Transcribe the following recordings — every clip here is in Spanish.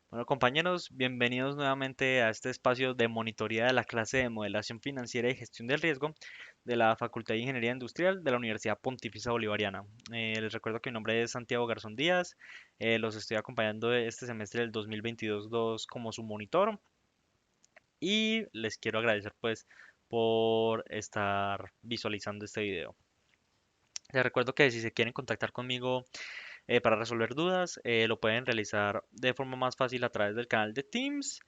Bueno, compañeros, bienvenidos nuevamente a este espacio de monitoría de la clase de modelación financiera y gestión del riesgo de la Facultad de Ingeniería Industrial de la Universidad Pontificia Bolivariana. Les recuerdo que mi nombre es Santiago Garzón Díaz, los estoy acompañando este semestre del 2022-2 como su monitor y les quiero agradecer pues por estar visualizando este video. Les recuerdo que si se quieren contactar conmigo para resolver dudas, lo pueden realizar de forma más fácil a través del canal de Teams.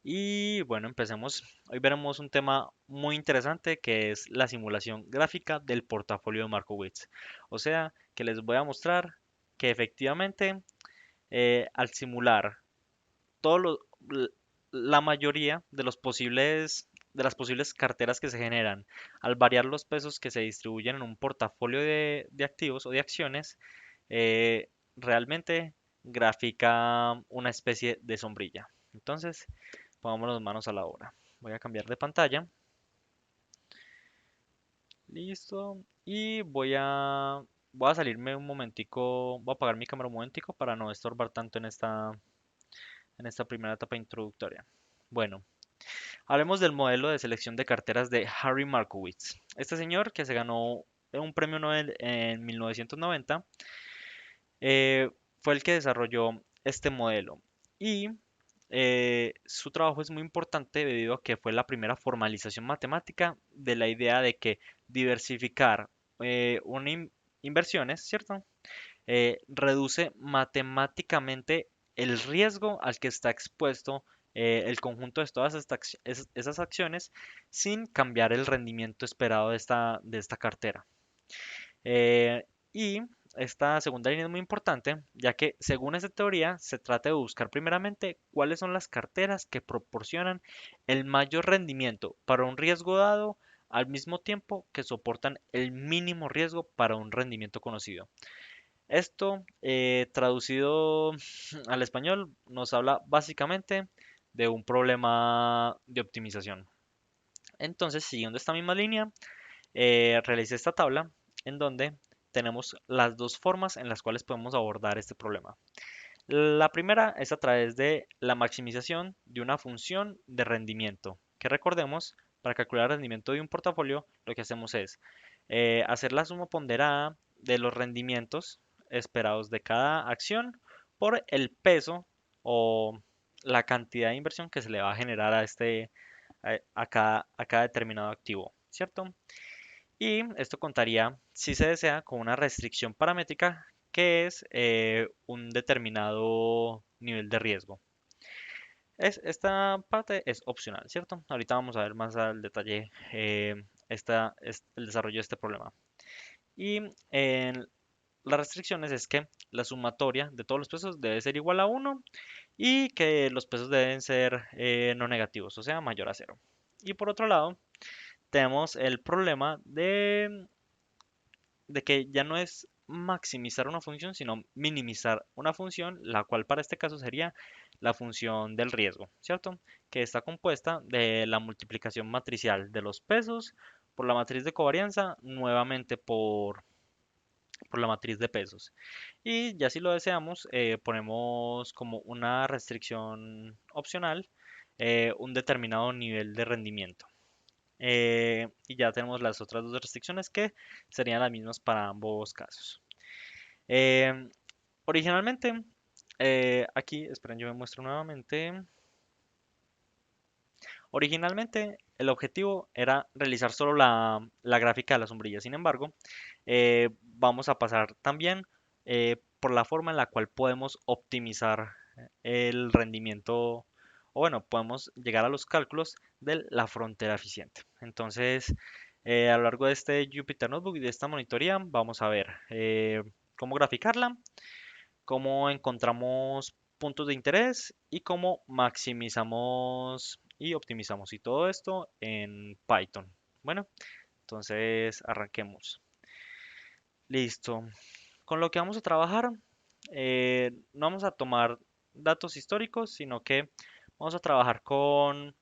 Y bueno, empecemos. Hoy veremos un tema muy interesante que es la simulación gráfica del portafolio de Markowitz. O sea, que les voy a mostrar que efectivamente al simular todo la mayoría de de las posibles carteras que se generan al variar los pesos que se distribuyen en un portafolio de activos o de acciones, eh, realmente grafica una especie de sombrilla. Entonces, pongámonos manos a la obra. Voy a cambiar de pantalla. Listo. Y voy a salirme un momentico, voy a apagar mi cámara un momentico para no estorbar tanto en esta primera etapa introductoria. Bueno, hablemos del modelo de selección de carteras de Harry Markowitz. Este señor que se ganó un premio Nobel en 1990 eh, fue el que desarrolló este modelo. Y su trabajo es muy importante debido a que fue la primera formalización matemática de la idea de que diversificar inversiones, ¿cierto? Reduce matemáticamente el riesgo al que está expuesto el conjunto de todas esas acciones sin cambiar el rendimiento esperado de esta cartera. Y esta segunda línea es muy importante, ya que según esta teoría se trata de buscar primeramente cuáles son las carteras que proporcionan el mayor rendimiento para un riesgo dado al mismo tiempo que soportan el mínimo riesgo para un rendimiento conocido. Esto, traducido al español, nos habla básicamente de un problema de optimización. Entonces, siguiendo esta misma línea, realicé esta tabla en donde tenemos las dos formas en las cuales podemos abordar este problema. La primera es a través de la maximización de una función de rendimiento, que recordemos, para calcular el rendimiento de un portafolio, lo que hacemos es hacer la suma ponderada de los rendimientos esperados de cada acción por el peso o la cantidad de inversión que se le va a generar a cada determinado activo, ¿cierto? Y esto contaría, si se desea, con una restricción paramétrica que es un determinado nivel de riesgo. Esta parte es opcional, ¿cierto? Ahorita vamos a ver más al detalle el desarrollo de este problema. Y en las restricciones es que la sumatoria de todos los pesos debe ser igual a uno y que los pesos deben ser no negativos, o sea, mayor a cero. Y por otro lado, tenemos el problema de que ya no es maximizar una función, sino minimizar una función, la cual para este caso sería la función del riesgo, ¿cierto? Que está compuesta de la multiplicación matricial de los pesos por la matriz de covarianza, nuevamente por la matriz de pesos. Y ya si lo deseamos, ponemos como una restricción opcional un determinado nivel de rendimiento. Y ya tenemos las otras dos restricciones que serían las mismas para ambos casos. Eh, Originalmente, aquí, esperen, yo me muestro nuevamente. Originalmente, el objetivo era realizar solo la gráfica de la sombrilla. Sin embargo, vamos a pasar también por la forma en la cual podemos optimizar el rendimiento, o bueno, podemos llegar a los cálculos de la frontera eficiente. Entonces, a lo largo de este Jupyter Notebook y de esta monitoría, vamos a ver cómo graficarla, cómo encontramos puntos de interés y cómo maximizamos y optimizamos. Y todo esto en Python. Bueno, entonces arranquemos. Listo. Con lo que vamos a trabajar, no vamos a tomar datos históricos, sino que vamos a trabajar con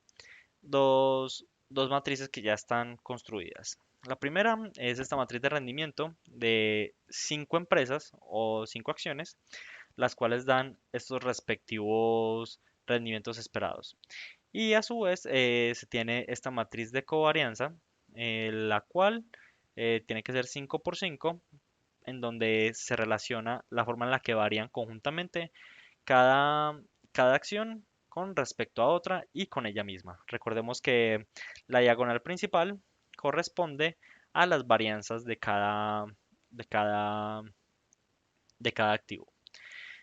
dos matrices que ya están construidas. La primera es esta matriz de rendimiento de cinco empresas o cinco acciones, las cuales dan estos respectivos rendimientos esperados. Y a su vez se tiene esta matriz de covarianza, la cual tiene que ser 5 por 5, en donde se relaciona la forma en la que varían conjuntamente cada, cada acción con respecto a otra y con ella misma. Recordemos que la diagonal principal corresponde a las varianzas de cada, de cada activo.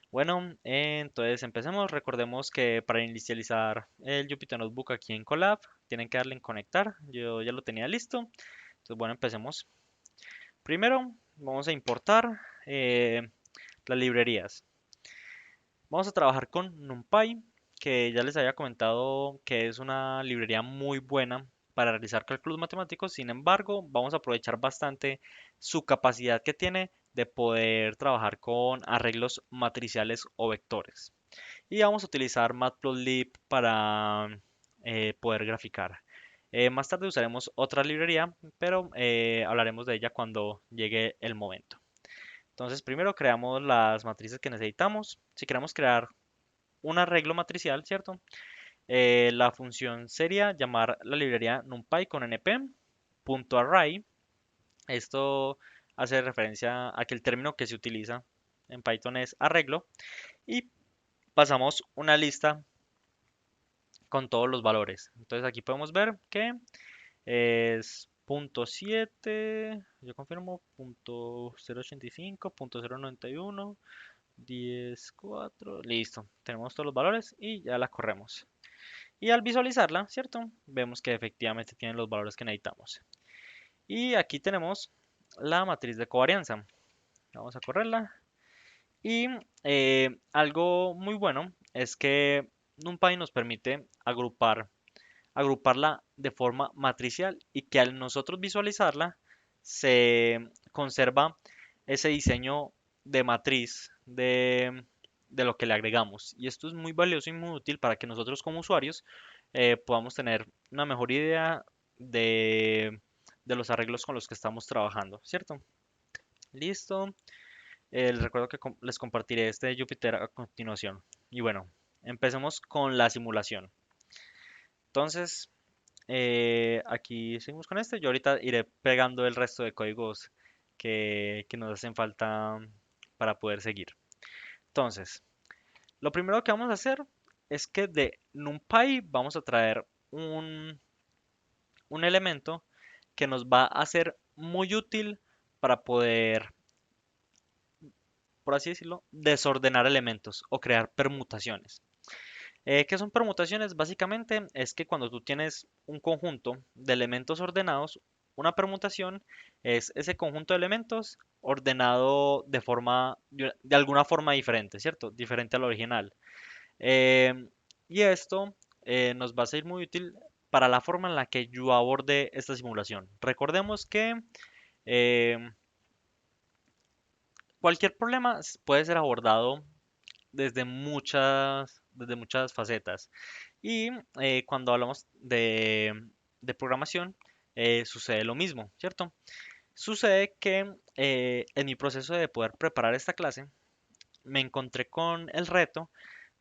Bueno, entonces empecemos. Recordemos que para inicializar el Jupyter Notebook aquí en Colab, tienen que darle en conectar. Yo ya lo tenía listo. Entonces, bueno, empecemos. Primero, vamos a importar las librerías. Vamos a trabajar con NumPy, que ya les había comentado que es una librería muy buena para realizar cálculos matemáticos. Sin embargo, vamos a aprovechar bastante su capacidad que tiene de poder trabajar con arreglos matriciales o vectores. Y vamos a utilizar Matplotlib para poder graficar. Más tarde usaremos otra librería, pero hablaremos de ella cuando llegue el momento. Entonces, primero creamos las matrices que necesitamos. Si queremos crear un arreglo matricial, ¿cierto? La función sería llamar la librería numpy con np.array. Esto hace referencia a que el término que se utiliza en Python es arreglo. Y pasamos una lista con todos los valores. Entonces aquí podemos ver que es .7, yo confirmo, .085, .091, 10.4, listo. Tenemos todos los valores y ya la corremos. Y al visualizarla, ¿cierto? Vemos que efectivamente tiene los valores que necesitamos. Y aquí tenemos la matriz de covarianza. Vamos a correrla. Y algo muy bueno es que NumPy nos permite agruparla de forma matricial y que al nosotros visualizarla se conserva ese diseño de matriz de lo que le agregamos. Y esto es muy valioso y muy útil para que nosotros como usuarios podamos tener una mejor idea de, de los arreglos con los que estamos trabajando, ¿cierto? Listo. Les recuerdo que les compartiré este Jupyter a continuación. Y bueno, empecemos con la simulación. Entonces, aquí seguimos con este. Yo ahorita iré pegando el resto de códigos que nos hacen falta para poder seguir. Entonces, lo primero que vamos a hacer es que de NumPy vamos a traer un elemento que nos va a ser muy útil para poder, por así decirlo, desordenar elementos o crear permutaciones. ¿Qué son permutaciones? Básicamente es que cuando tú tienes un conjunto de elementos ordenados, una permutación es ese conjunto de elementos ordenado de alguna forma diferente, ¿cierto? Diferente al original. Eh, y esto nos va a ser muy útil para la forma en la que yo aborde esta simulación. Recordemos que eh, cualquier problema puede ser abordado desde muchas facetas. Y cuando hablamos de programación, sucede lo mismo, ¿cierto? Sucede que en mi proceso de poder preparar esta clase, me encontré con el reto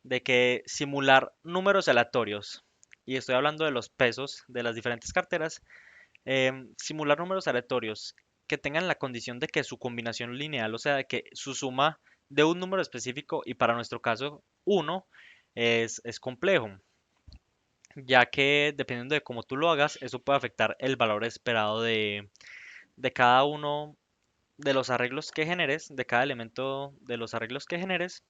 de que simular números aleatorios, y estoy hablando de los pesos de las diferentes carteras, simular números aleatorios que tengan la condición de que su combinación lineal, o sea, de que su suma de un número específico, y para nuestro caso uno, es complejo, ya que dependiendo de cómo tú lo hagas, eso puede afectar el valor esperado de cada uno de los arreglos que generes, de cada elemento de los arreglos que generes.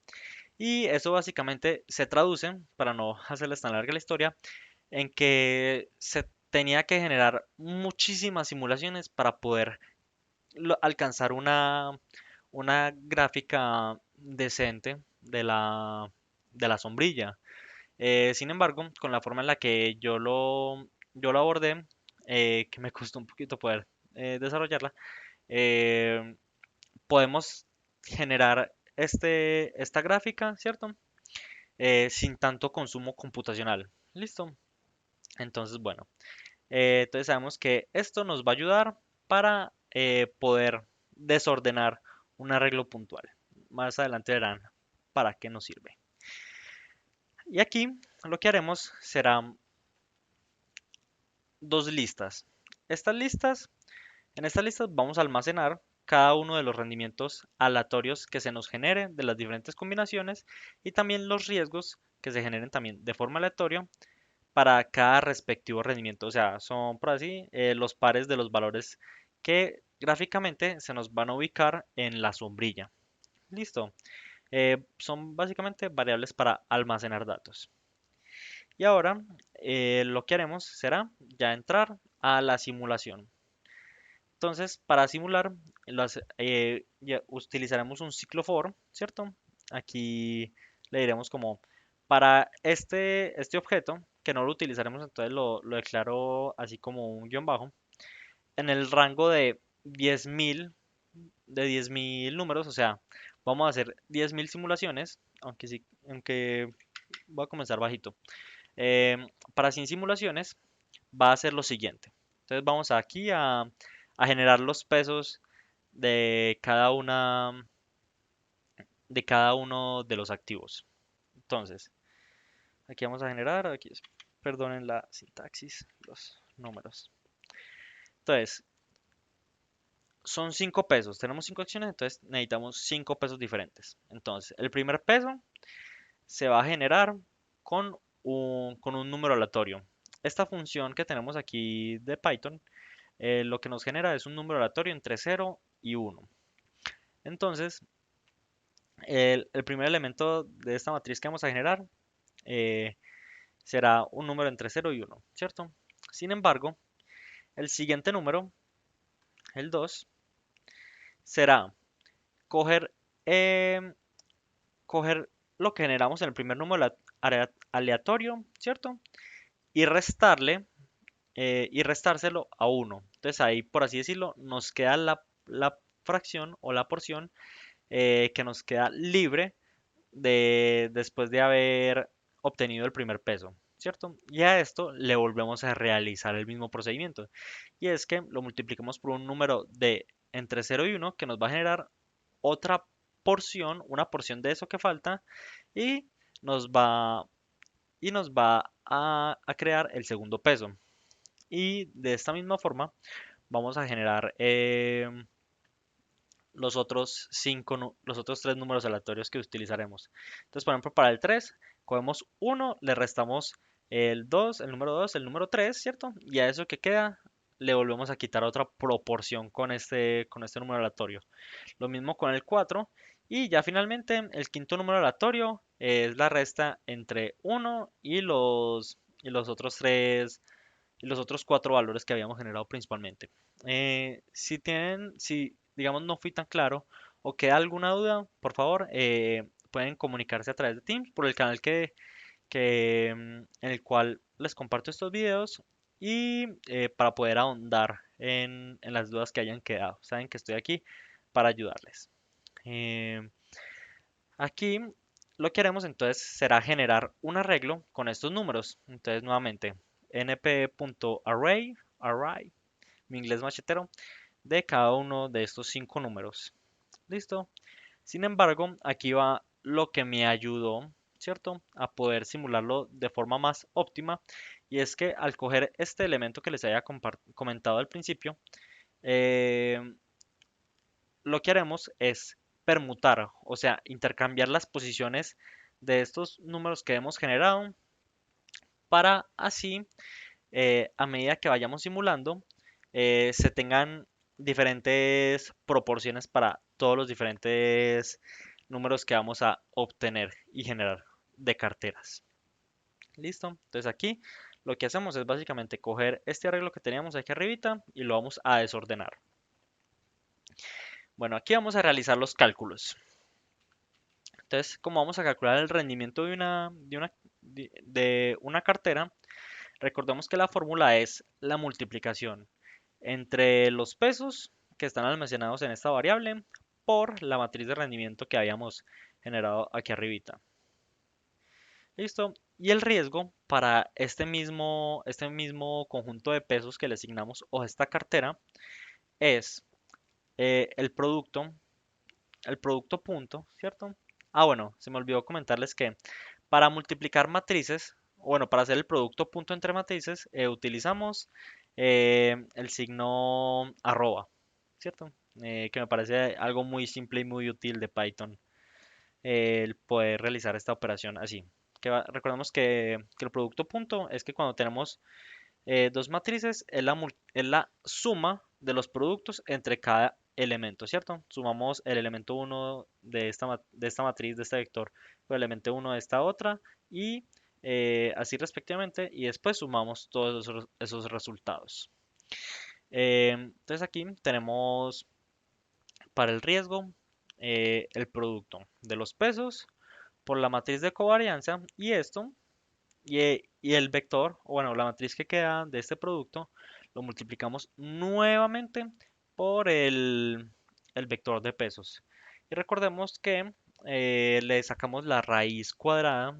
Y eso básicamente se traduce, para no hacerles tan larga la historia, en que se tenía que generar muchísimas simulaciones para poder alcanzar una gráfica decente de la sombrilla. Sin embargo, con la forma en la que yo lo abordé, que me costó un poquito poder desarrollarla, eh, podemos generar esta gráfica, ¿cierto? Sin tanto consumo computacional. ¿Listo? Entonces, bueno, entonces sabemos que esto nos va a ayudar para poder desordenar un arreglo puntual. Más adelante verán para qué nos sirve. Y aquí lo que haremos serán dos listas. Estas listas, en estas listas vamos a almacenar cada uno de los rendimientos aleatorios que se nos generen de las diferentes combinaciones y también los riesgos que se generen también de forma aleatoria para cada respectivo rendimiento. O sea, son por así los pares de los valores que gráficamente se nos van a ubicar en la sombrilla. Listo. Son básicamente variables para almacenar datos. Y ahora lo que haremos será ya entrar a la simulación. Entonces, para simular, ya utilizaremos un ciclo for, ¿cierto? Aquí le diremos como para este objeto, que no lo utilizaremos, entonces lo declaro así como un guión bajo, en el rango de 10.000 números, o sea, vamos a hacer 10.000 simulaciones, aunque sí, aunque voy a comenzar bajito. Para 100 simulaciones va a ser lo siguiente. Entonces vamos aquí a generar los pesos de de cada uno de los activos. Entonces, aquí vamos a generar, perdonen la sintaxis, los números. Entonces, son 5 pesos. Tenemos 5 acciones, entonces necesitamos 5 pesos diferentes. Entonces, el primer peso se va a generar con un número aleatorio. Esta función que tenemos aquí de Python, lo que nos genera es un número aleatorio entre 0 y 1. Entonces, el primer elemento de esta matriz que vamos a generar eh, será un número entre 0 y 1, ¿cierto? Sin embargo, el siguiente número, el 2, será coger, em, coger lo que generamos en el primer número aleatorio, ¿cierto? Y y restárselo a 1. Entonces ahí, por así decirlo, nos queda la fracción o la porción que nos queda libre después de haber obtenido el primer peso, ¿cierto? Y a esto le volvemos a realizar el mismo procedimiento. Y es que lo multiplicamos por un número de entre 0 y 1 que nos va a generar otra porción, una porción de eso que falta, y nos va, y nos va a crear el segundo peso. Y de esta misma forma vamos a generar los otros tres números aleatorios que utilizaremos. Entonces, por ejemplo, para el 3, cogemos 1, le restamos el 2, el número 2, el número 3, ¿cierto? Y a eso que queda le volvemos a quitar otra proporción con este número aleatorio. Lo mismo con el 4. Y ya finalmente el quinto número aleatorio es la resta entre 1 y los otros 3 y los otros 4 valores que habíamos generado principalmente. Si digamos no fui tan claro o queda alguna duda, por favor, pueden comunicarse a través de Teams por el canal en el cual les comparto estos videos y para poder ahondar en las dudas que hayan quedado. Saben que estoy aquí para ayudarles. Eh, Aquí lo que haremos entonces será generar un arreglo con estos números. Entonces nuevamente np.array, mi inglés machetero, de cada uno de estos 5 números. ¿Listo? Sin embargo, aquí va lo que me ayudó, ¿cierto? A poder simularlo de forma más óptima. Y es que al coger este elemento que les había comentado al principio, eh, lo que haremos es permutar, o sea, intercambiar las posiciones de estos números que hemos generado para así, a medida que vayamos simulando, se tengan diferentes proporciones para todos los diferentes números que vamos a obtener y generar de carteras. ¿Listo? Entonces aquí lo que hacemos es básicamente coger este arreglo que teníamos aquí arribita y lo vamos a desordenar. Bueno, aquí vamos a realizar los cálculos. Entonces, como vamos a calcular el rendimiento de una cartera, recordemos que la fórmula es la multiplicación entre los pesos que están almacenados en esta variable por la matriz de rendimiento que habíamos generado aquí arribita. ¿Listo? Y el riesgo para este mismo conjunto de pesos que le asignamos o esta cartera es eh, el producto, el producto punto, ¿cierto? Ah, bueno, se me olvidó comentarles que para multiplicar matrices, o bueno, para hacer el producto punto entre matrices, utilizamos el signo arroba, ¿cierto? Que me parece algo muy simple y muy útil de Python, el poder realizar esta operación así. Recordemos que el producto punto es que cuando tenemos dos matrices es la suma de los productos entre cada elemento, ¿cierto? Sumamos el elemento uno de esta matriz, de este vector, con el elemento uno de esta otra y así respectivamente, y después sumamos todos esos resultados. Entonces aquí tenemos para el riesgo el producto de los pesos por la matriz de covarianza y esto y el vector, o bueno, la matriz que queda de este producto, lo multiplicamos nuevamente por el vector de pesos. Y recordemos que le sacamos la raíz cuadrada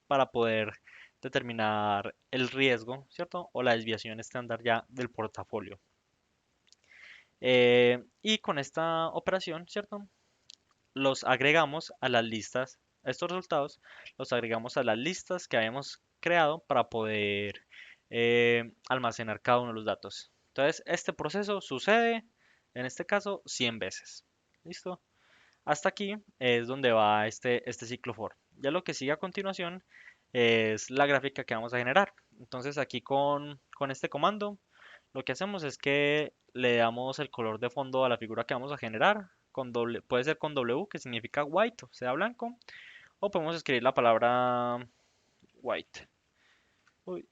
para poder determinar el riesgo, ¿cierto? O la desviación estándar ya del portafolio. Y con esta operación, ¿cierto? Los agregamos a las listas, estos resultados los agregamos a las listas que habíamos creado para poder almacenar cada uno de los datos. Entonces, este proceso sucede, en este caso, 100 veces. ¿Listo? Hasta aquí es donde va este ciclo for. Ya lo que sigue a continuación es la gráfica que vamos a generar. Entonces, aquí con este comando lo que hacemos es que le damos el color de fondo a la figura que vamos a generar. Puede ser con W, que significa white, o sea, blanco. O podemos escribir la palabra white. Uy,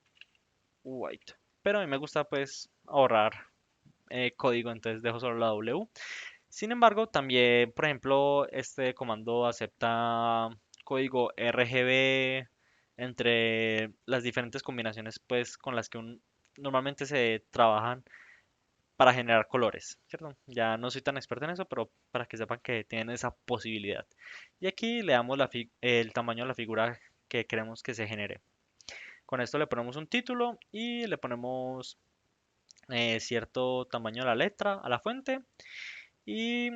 white. Pero a mí me gusta pues ahorrar código, entonces dejo solo la W. Sin embargo, también, por ejemplo, este comando acepta código RGB entre las diferentes combinaciones pues con las que normalmente se trabajan para generar colores, ¿cierto? Ya no soy tan experto en eso, pero para que sepan que tienen esa posibilidad. Y aquí le damos el tamaño de la figura que queremos que se genere. Con esto le ponemos un título y le ponemos cierto tamaño a la letra, a la fuente. Y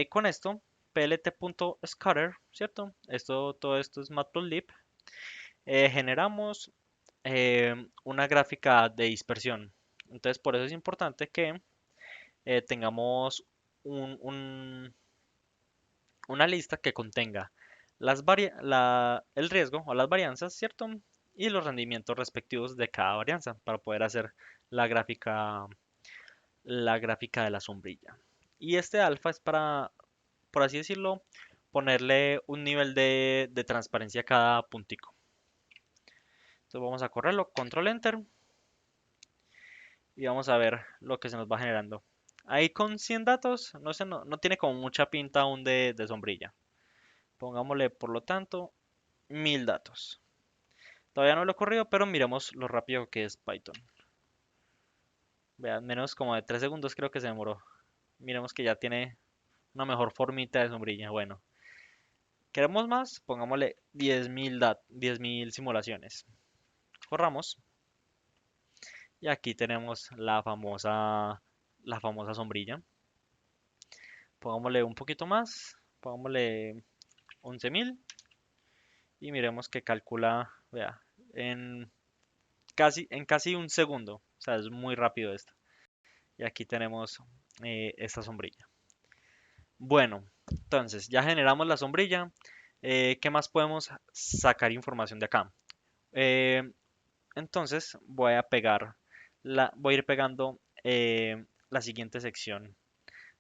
con esto, plt.scatter, ¿cierto? Todo esto es matplotlib. Generamos una gráfica de dispersión. Entonces, por eso es importante que tengamos un- un- una lista que contenga el riesgo o las varianzas, ¿cierto? Y los rendimientos respectivos de cada varianza para poder hacer la gráfica, la gráfica de la sombrilla. Y este alfa es para, por así decirlo, ponerle un nivel de transparencia a cada puntico. Entonces vamos a correrlo, control enter y vamos a ver lo que se nos va generando. Ahí con 100 datos no tiene como mucha pinta aún de sombrilla. Pongámosle, por lo tanto, 1000 datos. Todavía no lo he corrido, pero miremos lo rápido que es Python. Vean, menos como de 3 segundos creo que se demoró. Miremos que ya tiene una mejor formita de sombrilla. Bueno, ¿queremos más? Pongámosle 10.000 simulaciones. Corramos. Y aquí tenemos la famosa sombrilla. Pongámosle un poquito más. Pongámosle 11.000. Y miremos que calcula, vea, en en casi un segundo. O sea, es muy rápido esto. Y aquí tenemos esta sombrilla. Bueno, entonces ya generamos la sombrilla. ¿Qué más podemos sacar información de acá? Eh, entonces voy a ir pegando la siguiente sección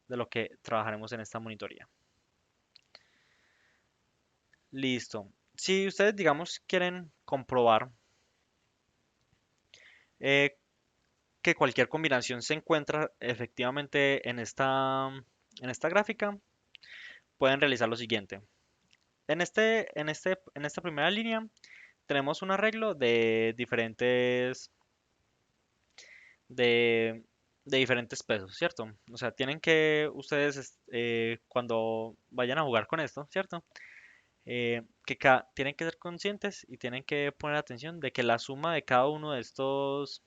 de lo que trabajaremos en esta monitoría. Listo. Si ustedes, digamos, quieren comprobar eh, que cualquier combinación se encuentra efectivamente en esta gráfica, pueden realizar lo siguiente. En esta primera línea tenemos un arreglo de, de diferentes pesos, ¿cierto? O sea, tienen que ustedes, cuando vayan a jugar con esto, ¿cierto? Tienen que ser conscientes y tienen que poner atención de que la suma de cada uno de estos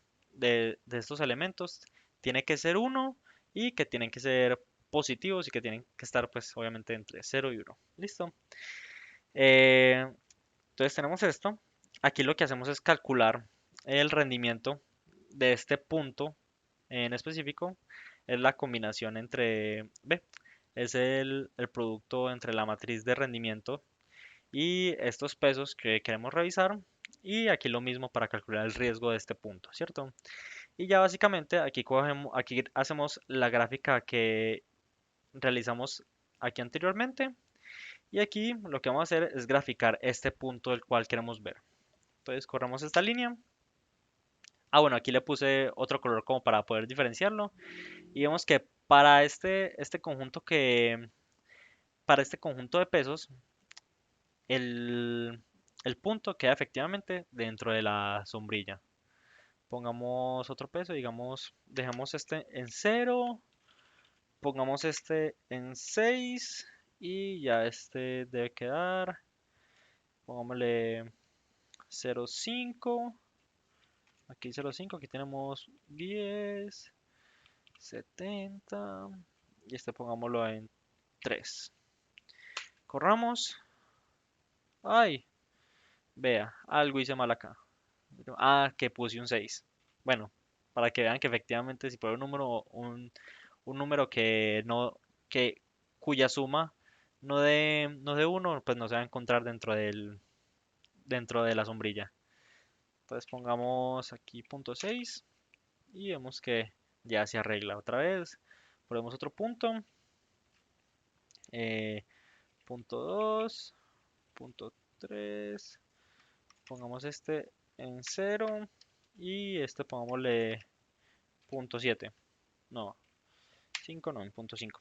elementos tiene que ser uno y que tienen que ser positivos y que tienen que estar, pues, obviamente entre cero y uno. ¿Listo? Eh, entonces tenemos esto. Aquí lo que hacemos es calcular el rendimiento de este punto en específico. Es la combinación entre, B, es el producto entre la matriz de rendimiento y estos pesos que queremos revisar. Y aquí lo mismo para calcular el riesgo de este punto, ¿cierto? Y ya básicamente aquí hacemos la gráfica que realizamos aquí anteriormente. Y aquí lo que vamos a hacer es graficar este punto del cual queremos ver. Entonces corremos esta línea. Ah, bueno, aquí le puse otro color como para poder diferenciarlo. Y vemos que para este conjunto de pesos, el, el punto queda efectivamente dentro de la sombrilla. Pongamos otro peso, digamos, dejemos este en 0, pongamos este en 6 y ya este debe quedar, pongámosle 0,5, aquí 0,5, aquí tenemos 10, 70 y este pongámoslo en 3. Corramos. Ay, vea, algo hice mal acá. Ah, que puse un 6. Bueno, para que vean que efectivamente si por un número que no, que, cuya suma no de uno, pues no se va a encontrar dentro de la sombrilla. Entonces pongamos aquí punto 6 y vemos que ya se arregla otra vez. Ponemos otro punto, eh, punto 2, punto 3, pongamos este en 0 y este pongámosle punto 7. No, 5 no, en punto 5.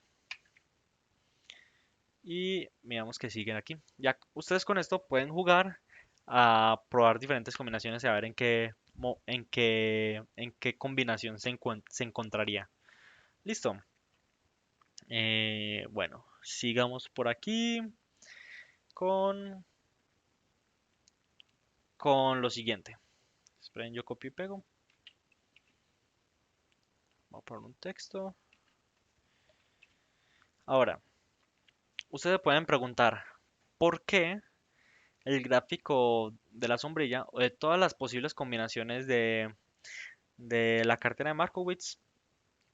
Y miramos que siguen aquí. Ya ustedes con esto pueden jugar a probar diferentes combinaciones y a ver en qué combinación se encontraría. Listo. Bueno, sigamos por aquí con, con lo siguiente. Esperen, yo copio y pego. Vamos a poner un texto. Ahora, ustedes pueden preguntar, ¿por qué el gráfico de la sombrilla o de todas las posibles combinaciones de la cartera de Markowitz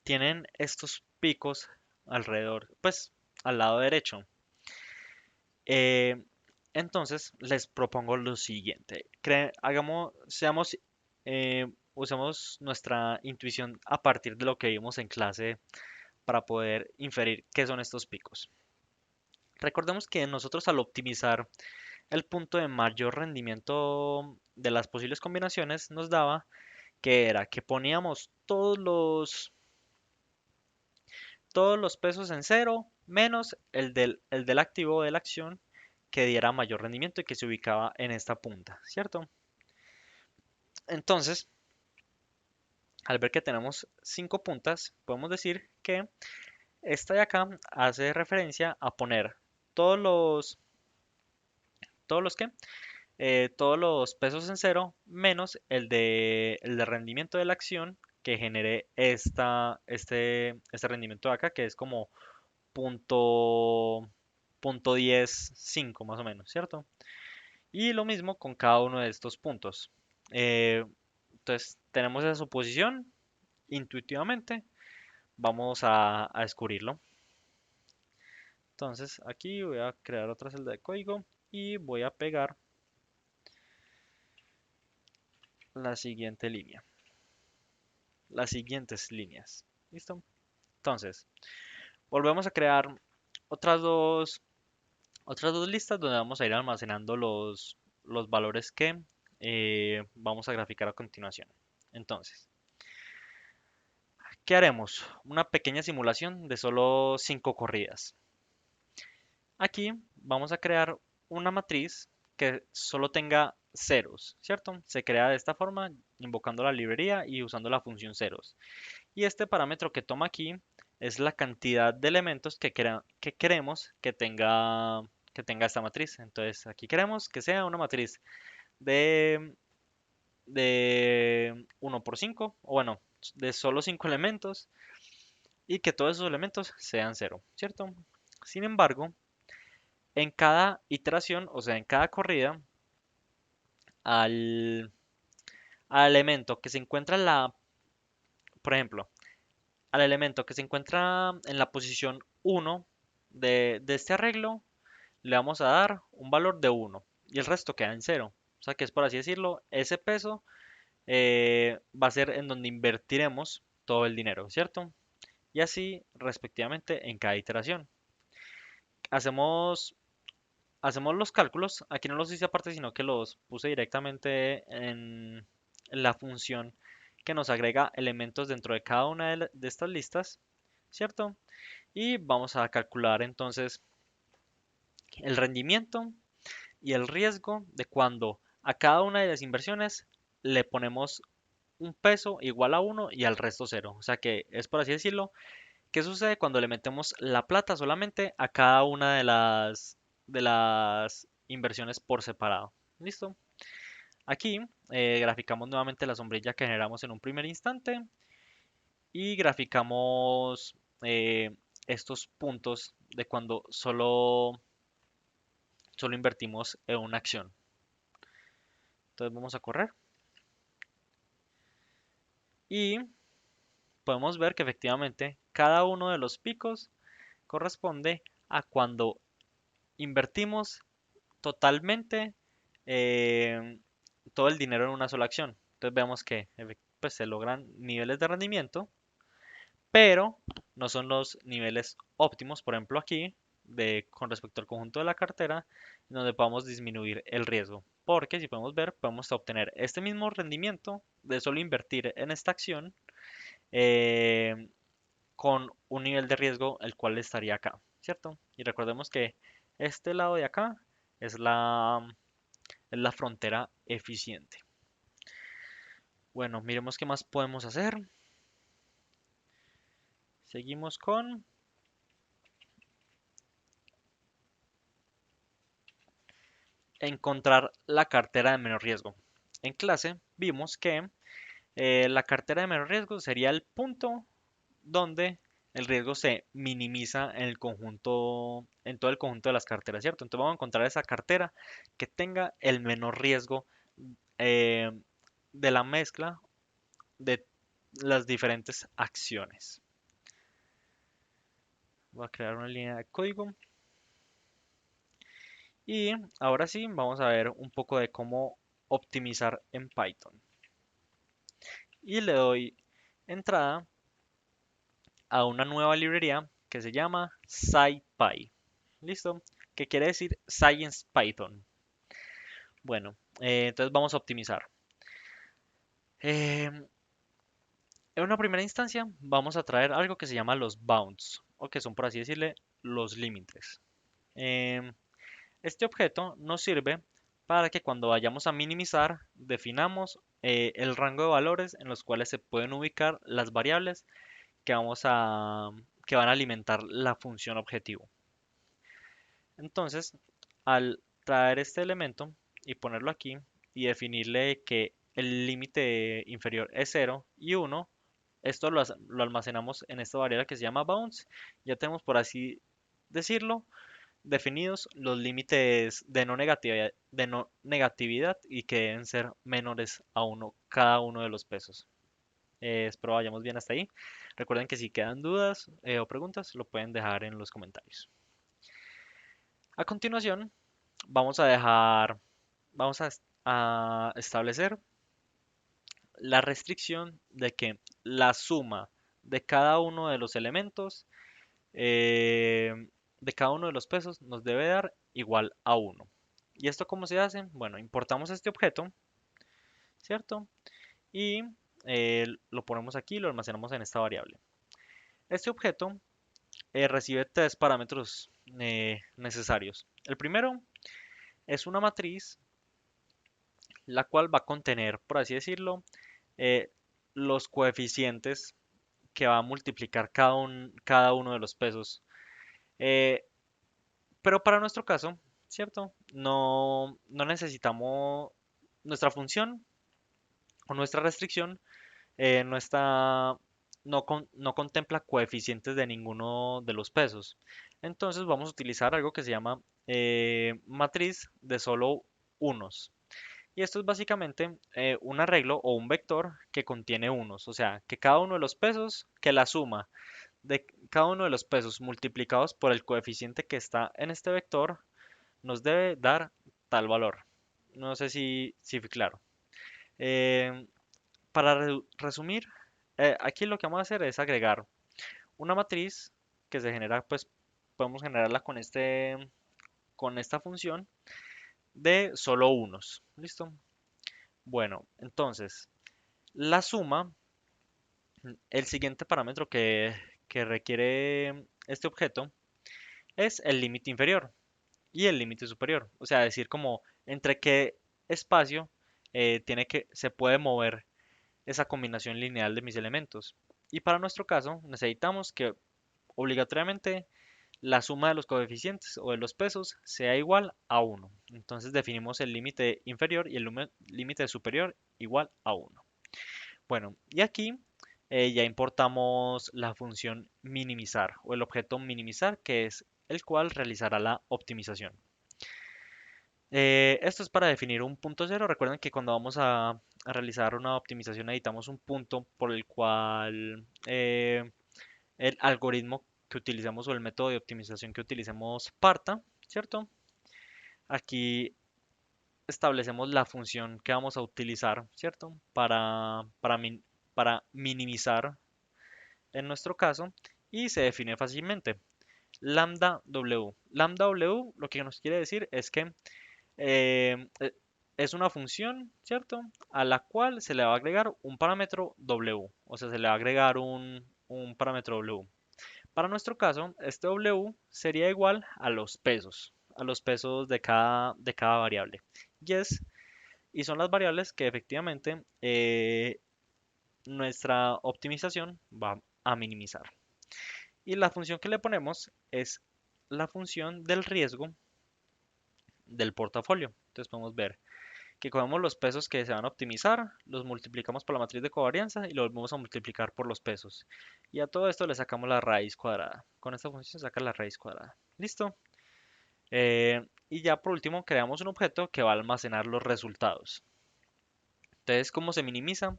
tienen estos picos alrededor, pues al lado derecho? Eh, entonces les propongo lo siguiente. Usemos nuestra intuición a partir de lo que vimos en clase para poder inferir qué son estos picos. Recordemos que nosotros al optimizar el punto de mayor rendimiento de las posibles combinaciones nos daba que era que poníamos todos los pesos en cero menos el del activo de la acción que diera mayor rendimiento y que se ubicaba en esta punta, ¿cierto? Entonces, al ver que tenemos 5 puntas, podemos decir que esta de acá hace referencia a poner todos los, todos los que, todos los pesos en cero menos el de rendimiento de la acción que genere este rendimiento de acá, que es como punto, punto 10,5 más o menos, ¿cierto? Y lo mismo con cada uno de estos puntos. Eh, entonces, tenemos esa suposición intuitivamente. Vamos a descubrirlo. Entonces, aquí voy a crear otra celda de código y voy a pegar la siguiente línea. Las siguientes líneas. ¿Listo? Entonces, volvemos a crear otras dos, otras dos listas donde vamos a ir almacenando los valores que vamos a graficar a continuación. Entonces, ¿qué haremos? Una pequeña simulación de solo 5 corridas. Aquí vamos a crear una matriz que solo tenga ceros, ¿cierto? Se crea de esta forma, invocando la librería y usando la función ceros. Y este parámetro que toma aquí es la cantidad de elementos que queremos que tenga esta matriz. Entonces aquí queremos que sea una matriz de, de 1 por 5, o bueno, de solo 5 elementos y que todos esos elementos sean cero, ¿cierto? Sin embargo, en cada iteración, o sea, en cada corrida, al, al elemento que se encuentra por ejemplo, al elemento que se encuentra en la posición 1 de este arreglo, le vamos a dar un valor de 1 y el resto queda en cero. O sea que es por así decirlo, ese peso va a ser en donde invertiremos todo el dinero, ¿cierto? Y así respectivamente en cada iteración. Hacemos, hacemos los cálculos, aquí no los hice aparte, sino que los puse directamente en la función que nos agrega elementos dentro de cada una de estas listas, ¿cierto? Y vamos a calcular entonces el rendimiento y el riesgo de cuando a cada una de las inversiones le ponemos un peso igual a uno y al resto cero. O sea que es por así decirlo, ¿qué sucede cuando le metemos la plata solamente a cada una de las inversiones por separado? ¿Listo? Aquí graficamos nuevamente la sombrilla que generamos en un primer instante y graficamos estos puntos de cuando solo invertimos en una acción. Entonces vamos a correr y podemos ver que efectivamente cada uno de los picos corresponde a cuando invertimos totalmente eh, todo el dinero en una sola acción. Entonces vemos que pues, se logran niveles de rendimiento, pero no son los niveles óptimos, por ejemplo aquí, con respecto al conjunto de la cartera, donde podamos disminuir el riesgo. Porque si podemos ver, podemos obtener este mismo rendimiento de solo invertir en esta acción eh, con un nivel de riesgo el cual estaría acá, ¿cierto? Y recordemos que este lado de acá es la frontera eficiente. Bueno, miremos qué más podemos hacer. Seguimos con encontrar la cartera de menor riesgo. En clase vimos que la cartera de menor riesgo sería el punto donde el riesgo se minimiza en el conjunto, en todo el conjunto de las carteras, ¿cierto? Entonces vamos a encontrar esa cartera que tenga el menor riesgo eh, de la mezcla de las diferentes acciones. Voy a crear una línea de código y ahora sí vamos a ver un poco de cómo optimizar en Python. Y le doy entrada a una nueva librería que se llama SciPy. ¿Listo? ¿Qué quiere decir Science Python? Bueno, entonces vamos a optimizar. En una primera instancia vamos a traer algo que se llama los bounds, o que son por así decirle los límites. Em, Este objeto nos sirve para que cuando vayamos a minimizar definamos el rango de valores en los cuales se pueden ubicar las variables que que van a alimentar la función objetivo. Entonces, al traer este elemento y ponerlo aquí y definirle que el límite inferior es 0 y 1, esto lo almacenamos en esta variable que se llama bounds. Ya tenemos, por así decirlo, definidos los límites de no negatividad y que deben ser menores a uno cada uno de los pesos. Espero vayamos bien hasta ahí. Recuerden que si quedan dudas o preguntas, lo pueden dejar en los comentarios. A continuación, vamos a establecer la restricción de que la suma de cada uno de los elementos, de cada uno de los pesos, nos debe dar igual a 1. ¿Y esto cómo se hace? Bueno, importamos este objeto, ¿cierto? Y lo ponemos aquí y lo almacenamos en esta variable. Este objeto recibe tres parámetros necesarios. El primero es una matriz la cual va a contener, por así decirlo, eh, los coeficientes que va a multiplicar cada uno de los pesos. Eh, pero para nuestro caso, ¿cierto? No necesitamos nuestra función o nuestra restricción, no está no contempla coeficientes de ninguno de los pesos. Entonces vamos a utilizar algo que se llama matriz de solo unos. Y esto es básicamente un arreglo o un vector que contiene unos. O sea, que cada uno de los pesos, que la suma de cada uno de los pesos multiplicados por el coeficiente que está en este vector nos debe dar tal valor. No sé si fui claro. Eh, para resumir, aquí lo que vamos a hacer es agregar una matriz que se genera, pues podemos generarla con esta función de solo unos. ¿Listo? Bueno, entonces, la suma, el siguiente parámetro que requiere este objeto es el límite inferior y el límite superior. O sea, decir como entre qué espacio se puede mover esa combinación lineal de mis elementos. Y para nuestro caso necesitamos que obligatoriamente la suma de los coeficientes o de los pesos sea igual a uno. Entonces definimos el límite inferior y el límite superior igual a uno. Bueno, y aquí ya importamos la función minimizar o el objeto minimizar, que es el cual realizará la optimización. Esto es para definir un punto cero. Recuerden que cuando vamos a realizar una optimización necesitamos un punto por el cual el algoritmo que utilicemos o el método de optimización que utilicemos parta, ¿cierto? Aquí establecemos la función que vamos a utilizar, ¿cierto? Para minimizar en nuestro caso y se define fácilmente. Lambda W. Lambda W lo que nos quiere decir es que eh, eh, es una función, ¿cierto? A la cual se le va a agregar un parámetro W. O sea, se le va a agregar un parámetro W. Para nuestro caso, este W sería igual a los pesos de cada variable. Y son las variables que efectivamente nuestra optimización va a minimizar. Y la función que le ponemos es la función del riesgo del portafolio. Entonces podemos ver que cogemos los pesos que se van a optimizar, los multiplicamos por la matriz de covarianza y lo volvemos a multiplicar por los pesos. Y a todo esto le sacamos la raíz cuadrada. Con esta función se saca la raíz cuadrada. ¿Listo? Y ya por último creamos un objeto que va a almacenar los resultados. Entonces, ¿cómo se minimiza?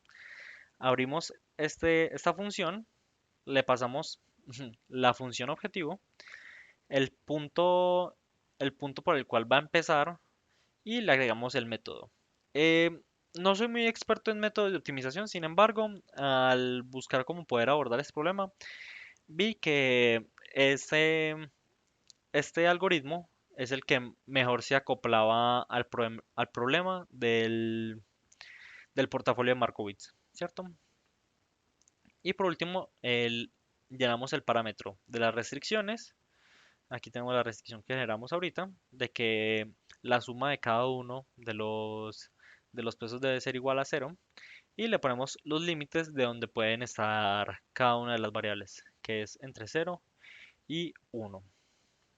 Abrimos esta función, le pasamos la función objetivo, el punto, el punto por el cual va a empezar y le agregamos el método. Eh, no soy muy experto en métodos de optimización, sin embargo, al buscar cómo poder abordar este problema, vi que este algoritmo es el que mejor se acoplaba al problema del portafolio de Markowitz, ¿cierto? Y por último, llenamos el parámetro de las restricciones. Aquí tenemos la restricción que generamos ahorita, de que la suma de cada uno de los pesos debe ser igual a cero. Y le ponemos los límites de donde pueden estar cada una de las variables, que es entre cero y uno.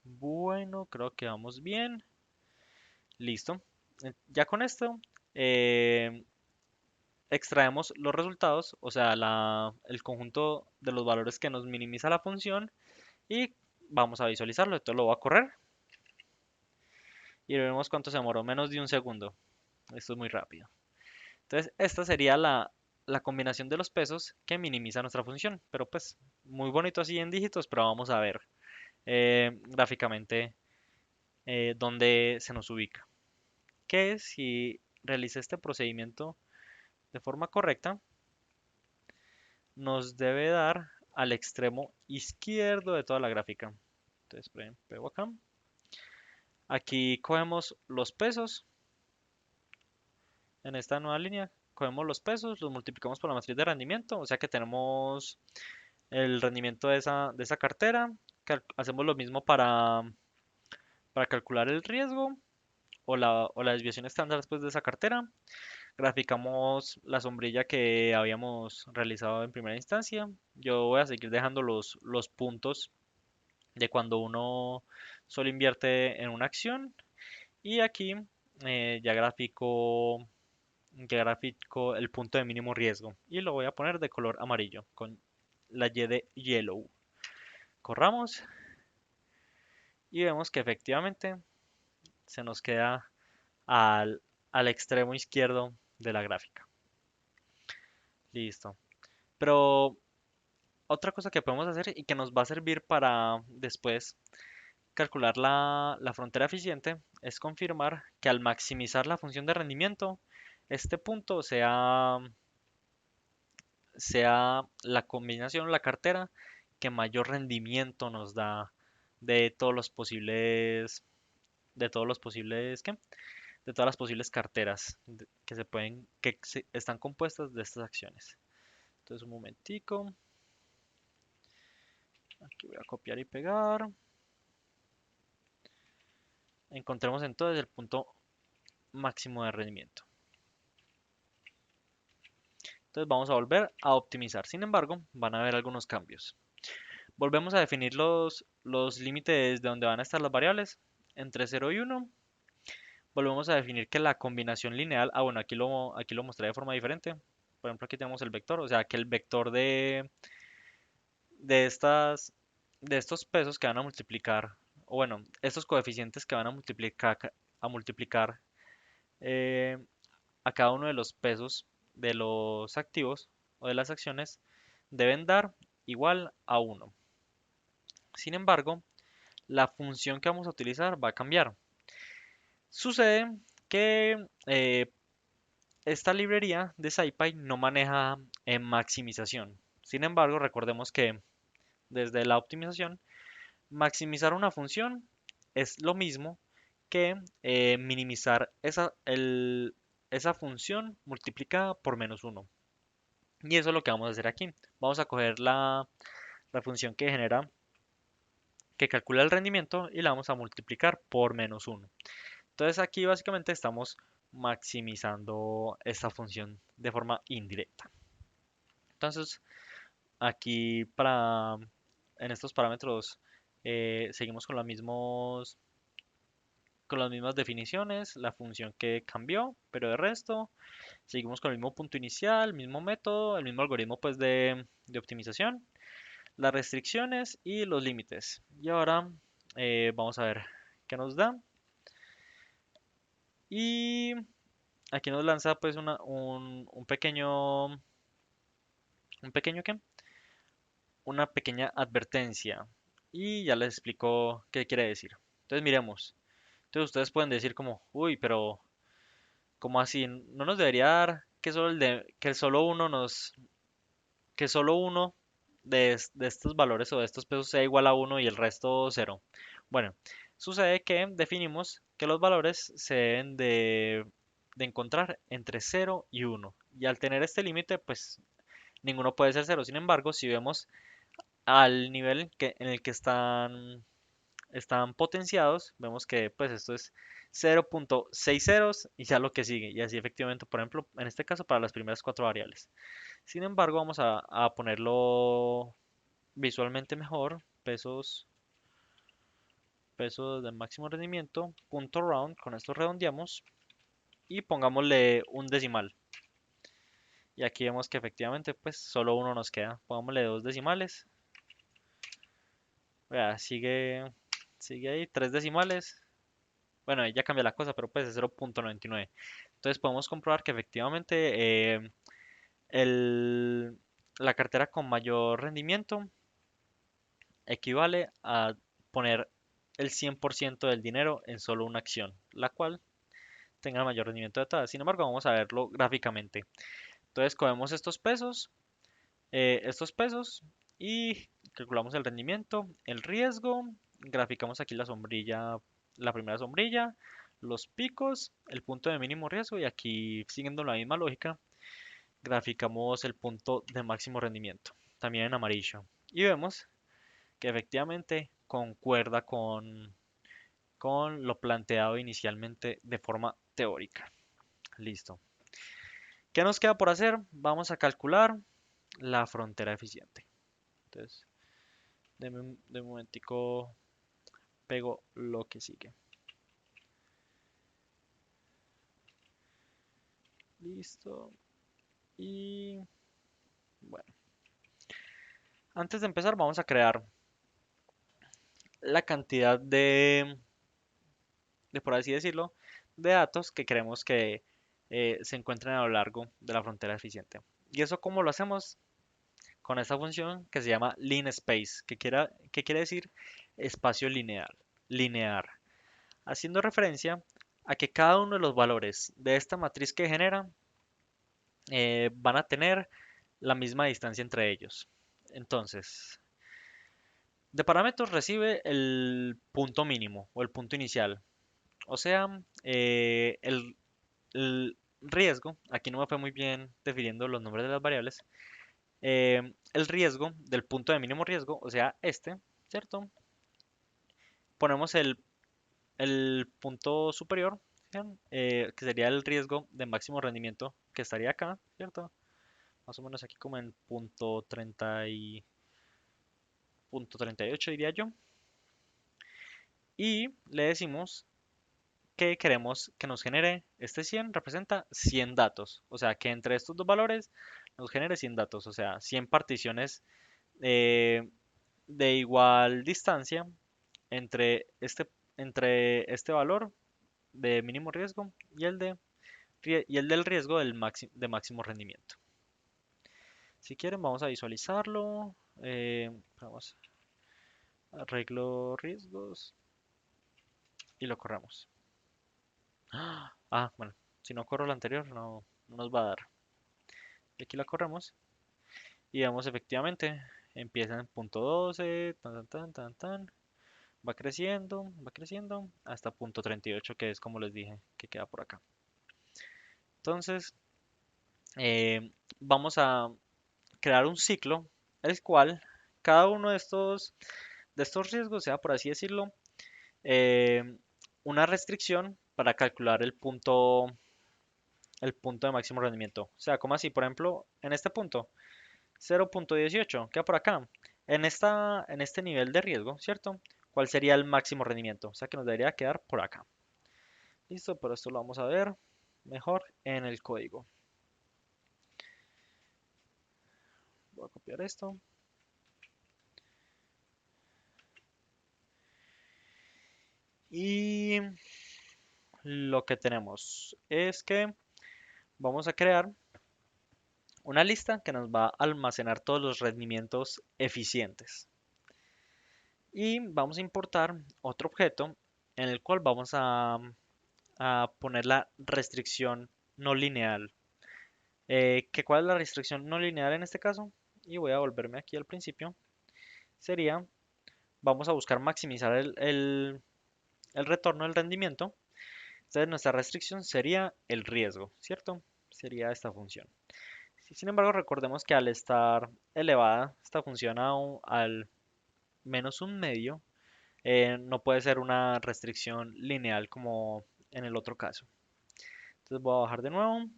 Bueno, creo que vamos bien. Listo. Ya con esto eh, extraemos los resultados, o sea, el conjunto de los valores que nos minimiza la función y vamos a visualizarlo. Esto lo voy a correr y vemos cuánto se demoró, menos de un segundo. Esto es muy rápido. Entonces, esta sería la combinación de los pesos que minimiza nuestra función. Pero pues, muy bonito así en dígitos, pero vamos a ver gráficamente dónde se nos ubica. Que si realice este procedimiento de forma correcta, nos debe dar al extremo izquierdo de toda la gráfica. Entonces, pego acá. Aquí cogemos los pesos en esta nueva línea. Cogemos los pesos, los multiplicamos por la matriz de rendimiento, o sea que tenemos el rendimiento de esa cartera. Hacemos lo mismo para calcular el riesgo o la desviación estándar después de esa cartera. Graficamos la sombrilla que habíamos realizado en primera instancia. Yo voy a seguir dejando los puntos de cuando uno solo invierte en una acción. Y aquí ya grafico el punto de mínimo riesgo y lo voy a poner de color amarillo con la Y de yellow. Corramos y vemos que efectivamente se nos queda al extremo izquierdo de la gráfica. Listo. Pero otra cosa que podemos hacer y que nos va a servir para después calcular la frontera eficiente es confirmar que al maximizar la función de rendimiento, este punto sea la combinación, la cartera que mayor rendimiento nos da de todos los posibles, ¿qué? De todas las posibles carteras están compuestas de estas acciones. Entonces, un momentico. Aquí voy a copiar y pegar. Encontremos entonces el punto máximo de rendimiento. Entonces vamos a volver a optimizar. Sin embargo, van a haber algunos cambios. Volvemos a definir los límites de donde van a estar las variables entre 0 y 1. Volvemos a definir que la combinación lineal, bueno, aquí lo mostré de forma diferente. Por ejemplo, aquí tenemos el vector, o sea que el vector de estas, de estos pesos que van a multiplicar, o bueno, estos coeficientes que van a multiplicar eh, a cada uno de los pesos de los activos o de las acciones deben dar igual a 1. Sin embargo, la función que vamos a utilizar va a cambiar. Sucede que esta librería de SciPy no maneja maximización. Sin embargo, recordemos que desde la optimización, maximizar una función es lo mismo que minimizar esa función multiplicada por -1. Y eso es lo que vamos a hacer aquí. Vamos a coger la función que calcula el rendimiento y la vamos a multiplicar por -1. Entonces aquí básicamente estamos maximizando esta función de forma indirecta. Entonces aquí en estos parámetros seguimos con las mismas definiciones, la función que cambió, pero de resto seguimos con el mismo punto inicial, mismo método, el mismo algoritmo pues de optimización, las restricciones y los límites. Y ahora vamos a ver qué nos da. Y aquí nos lanza pues un pequeño ¿qué? Una pequeña advertencia. Y ya les explico qué quiere decir. Entonces miremos. Entonces ustedes pueden decir como, uy, pero ¿cómo así? No nos debería dar que solo uno de estos valores o de estos pesos sea igual a uno y el resto cero. Bueno, sucede que definimos que los valores se deben de encontrar entre cero y uno. Y al tener este límite, pues ninguno puede ser cero. Sin embargo, si vemos al nivel en el que están potenciados, vemos que pues esto es 0.6 ceros y ya lo que sigue. Y así efectivamente, por ejemplo, en este caso para las primeras cuatro variables. Sin embargo, vamos a ponerlo visualmente mejor. Pesos de máximo rendimiento, punto round, con esto redondeamos y pongámosle un decimal. Y aquí vemos que efectivamente pues solo uno nos queda. Pongámosle dos decimales. Vea, sigue ahí, tres decimales. Bueno, ahí ya cambia la cosa, pero pues es 0.99. Entonces podemos comprobar que efectivamente el- la cartera con mayor rendimiento equivale a poner el 100% del dinero en solo una acción, la cual tenga el mayor rendimiento de todas. Sin embargo, vamos a verlo gráficamente. Entonces, cogemos estos pesos y calculamos el rendimiento, el riesgo, graficamos aquí la sombrilla, la primera sombrilla, los picos, el punto de mínimo riesgo y aquí, siguiendo la misma lógica, graficamos el punto de máximo rendimiento, también en amarillo. Y vemos que efectivamente concuerda con lo planteado inicialmente de forma teórica. Listo. ¿Qué nos queda por hacer? Vamos a calcular la frontera eficiente. Entonces, de un momentico pego lo que sigue. Listo. Y bueno, Antes de empezar, vamos a crear la cantidad por así decirlo, de datos que queremos que se encuentren a lo largo de la frontera eficiente. ¿Y eso cómo lo hacemos? Con esta función que se llama linspace, que quiere decir espacio lineal, haciendo referencia a que cada uno de los valores de esta matriz que genera van a tener la misma distancia entre ellos. Entonces, de parámetros recibe el punto mínimo o el punto inicial. O sea, el riesgo, aquí no me fue muy bien definiendo los nombres de las variables, el riesgo del punto de mínimo riesgo, o sea, este, ¿cierto? Ponemos el punto superior, ¿sí? Que sería el riesgo de máximo rendimiento que estaría acá, ¿cierto? Más o menos aquí como en punto 38 diría yo. Y le decimos que queremos que nos genere este 100 representa 100 datos. O sea, que entre estos dos valores nos genere 100 datos. O sea, 100 particiones eh, de igual distancia entre este valor de mínimo riesgo y el del riesgo de máximo rendimiento. Si quieren, vamos a visualizarlo. Vamos, arreglo riesgos y lo corremos. Bueno, si no corro lo anterior, no nos va a dar. Y aquí la corremos y vemos efectivamente, empieza en punto 12, tan, tan, tan, tan, va creciendo hasta punto 38, que es como les dije, que queda por acá. Entonces, vamos a crear un ciclo, el cual cada uno de estos riesgos sea, por así decirlo, eh, una restricción para calcular el punto de máximo rendimiento. O sea, como así, por ejemplo, en este punto, 0.18, queda por acá. En este nivel de riesgo, ¿cierto? ¿Cuál sería el máximo rendimiento? O sea, que nos debería quedar por acá. Listo, pero esto lo vamos a ver mejor en el código. Voy a copiar esto. Y lo que tenemos es que vamos a crear una lista que nos va a almacenar todos los rendimientos eficientes. Y vamos a importar otro objeto en el cual vamos a poner la restricción no lineal. ¿Cuál es la restricción no lineal en este caso? Y voy a volverme aquí al principio. Sería, vamos a buscar maximizar el retorno del rendimiento. Entonces nuestra restricción sería el riesgo, ¿cierto? Sería esta función. Sin embargo, recordemos que al estar elevada esta función al menos un medio, no puede ser una restricción lineal como en el otro caso. Entonces voy a bajar de nuevo.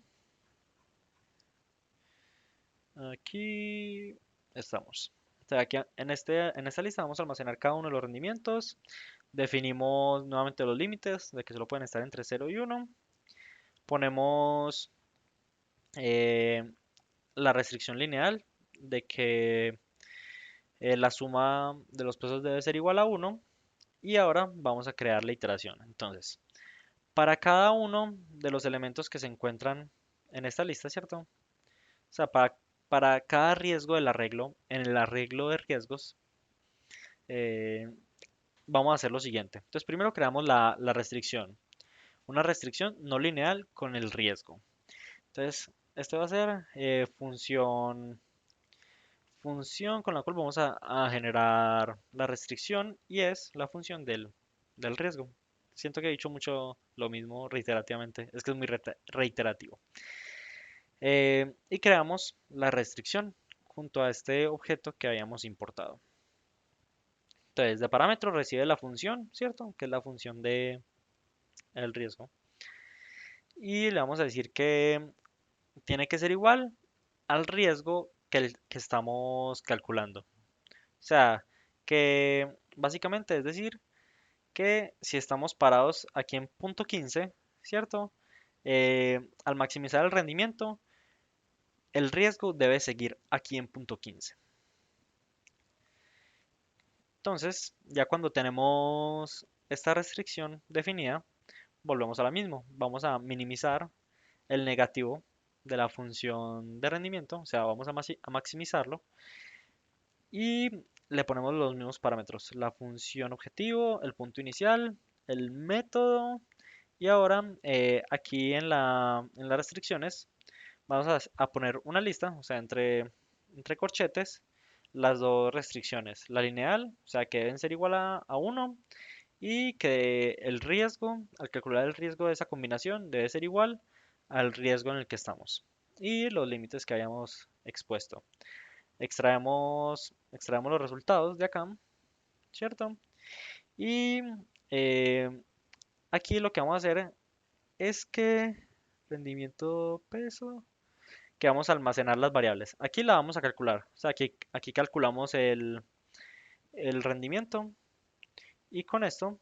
Aquí estamos. O sea, aquí en esta lista vamos a almacenar cada uno de los rendimientos. Definimos nuevamente los límites de que solo pueden estar entre 0 y 1. Ponemos eh, la restricción lineal de que la suma de los pesos debe ser igual a 1. Y ahora vamos a crear la iteración. Entonces, para cada uno de los elementos que se encuentran en esta lista, ¿cierto? O sea, para cada riesgo del arreglo, en el arreglo de riesgos, eh, vamos a hacer lo siguiente. Entonces, primero creamos la restricción. Una restricción no lineal con el riesgo. Entonces, este va a ser función con la cual vamos a generar la restricción y es la función del riesgo. Siento que he dicho mucho lo mismo reiterativamente, es que es muy reiterativo. Y creamos la restricción junto a este objeto que habíamos importado. Entonces, de parámetro recibe la función, ¿cierto? Que es la función de el riesgo. Y le vamos a decir que tiene que ser igual al riesgo que estamos calculando. O sea, que básicamente es decir que si estamos parados aquí en punto 15, ¿cierto? Al maximizar el rendimiento, el riesgo debe seguir aquí en punto 15. Entonces, ya cuando tenemos esta restricción definida, volvemos a la misma. Vamos a minimizar el negativo de la función de rendimiento, o sea, vamos a maximizarlo y le ponemos los mismos parámetros, la función objetivo, el punto inicial, el método y ahora aquí en las restricciones vamos a poner una lista, o sea, entre corchetes, las dos restricciones, la lineal, o sea, que deben ser igual a 1 y que el riesgo, al calcular el riesgo de esa combinación, debe ser igual al riesgo en el que estamos y los límites que hayamos expuesto. Extraemos los resultados de acá, ¿cierto? Y eh, aquí lo que vamos a hacer es que rendimiento peso, que vamos a almacenar las variables. Aquí la vamos a calcular, o sea, aquí calculamos el rendimiento y con esto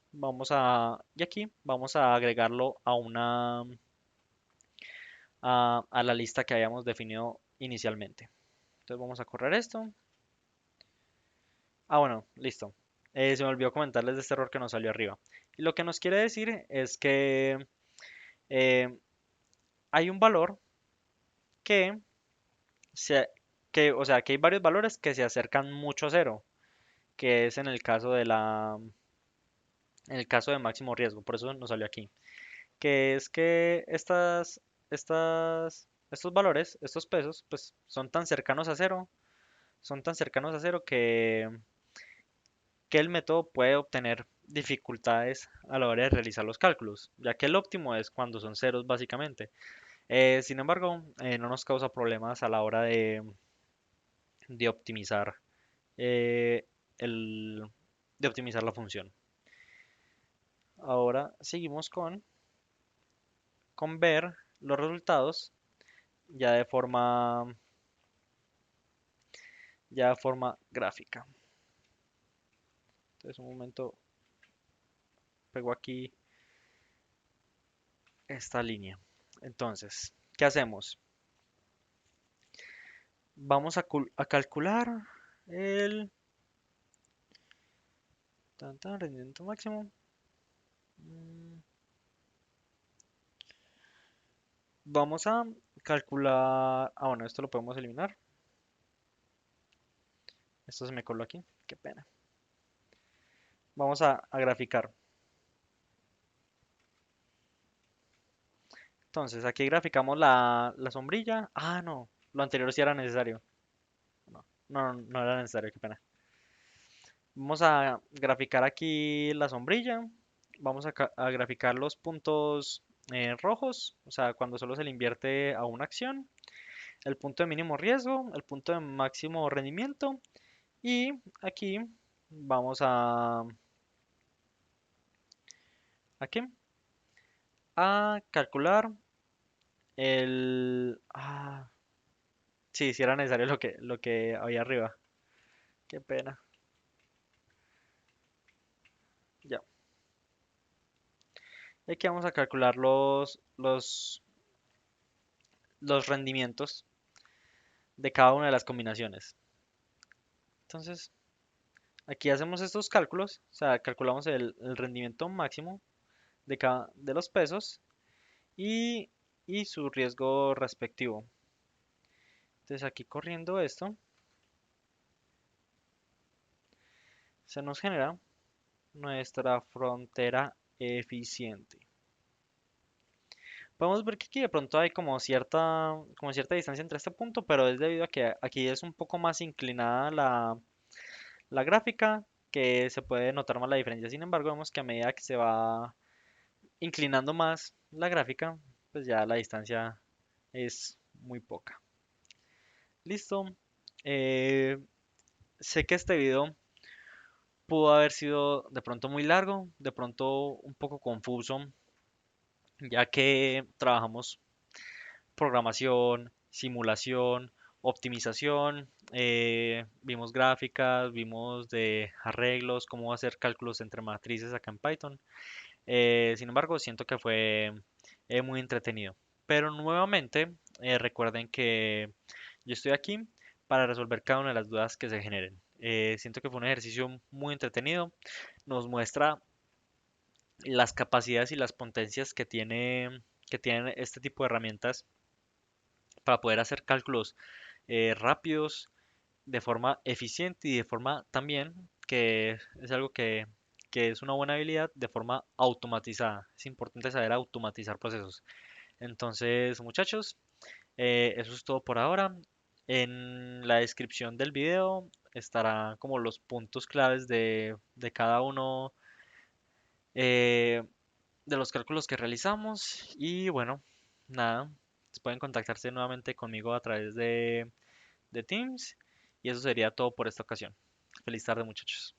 y aquí vamos a agregarlo a la lista que habíamos definido inicialmente. Entonces vamos a correr esto. Ah, bueno, listo. Se me olvidó comentarles de este error que nos salió arriba. Y lo que nos quiere decir es que eh, hay un valor que, se, o sea, que hay varios valores que se acercan mucho a cero, que es en el caso de máximo riesgo, por eso nos salió aquí. Que es que estos valores, estos pesos, pues son tan cercanos a cero, son tan cercanos a cero que el método puede obtener dificultades a la hora de realizar los cálculos, ya que el óptimo es cuando son ceros básicamente. Sin embargo, no nos causa problemas a la hora de optimizar eh, el, de optimizar la función. Ahora seguimos con ver los resultados ya de forma gráfica. Entonces, un momento, pego aquí esta línea. Entonces, ¿qué hacemos? Vamos a calcular el rendimiento máximo. Mm, Vamos a calcular. Ah, bueno, esto lo podemos eliminar. Esto se me coló aquí. Qué pena. Vamos a graficar. Entonces, aquí graficamos la sombrilla. Ah, no. Lo anterior sí era necesario. No, no era necesario, qué pena. Vamos a graficar aquí la sombrilla. Vamos a graficar los puntos rojos, o sea, cuando solo se le invierte a una acción, el punto de mínimo riesgo, el punto de máximo rendimiento y aquí vamos aquí a calcular sí, sí era necesario lo que había arriba. Qué pena. Ya. Y aquí vamos a calcular los rendimientos de cada una de las combinaciones. Entonces, aquí hacemos estos cálculos, o sea, calculamos el rendimiento máximo de los pesos y, y su riesgo respectivo. Entonces aquí corriendo esto, se nos genera nuestra frontera eficiente. Podemos ver que aquí de pronto hay como cierta distancia entre este punto, pero es debido a que aquí es un poco más inclinada la gráfica, que se puede notar más la diferencia. Sin embargo, vemos que a medida que se va inclinando más la gráfica, pues ya la distancia es muy poca. Listo. Eh, Sé que este video pudo haber sido de pronto muy largo, de pronto un poco confuso, ya que trabajamos programación, simulación, optimización, vimos gráficas, vimos de arreglos, cómo hacer cálculos entre matrices acá en Python. Sin embargo, siento que fue muy entretenido. Pero nuevamente, recuerden que yo estoy aquí para resolver cada una de las dudas que se generen. Siento que fue un ejercicio muy entretenido. Nos muestra las capacidades y las potencias que tienen este tipo de herramientas para poder hacer cálculos rápidos, de forma eficiente y de forma también, que es algo que es una buena habilidad, de forma automatizada. Es importante saber automatizar procesos. Entonces, muchachos, eso es todo por ahora. En la descripción del video estará como los puntos claves de cada uno eh, de los cálculos que realizamos. Y bueno, nada, pueden contactarse nuevamente conmigo a través de Teams. Y eso sería todo por esta ocasión. Feliz tarde, muchachos.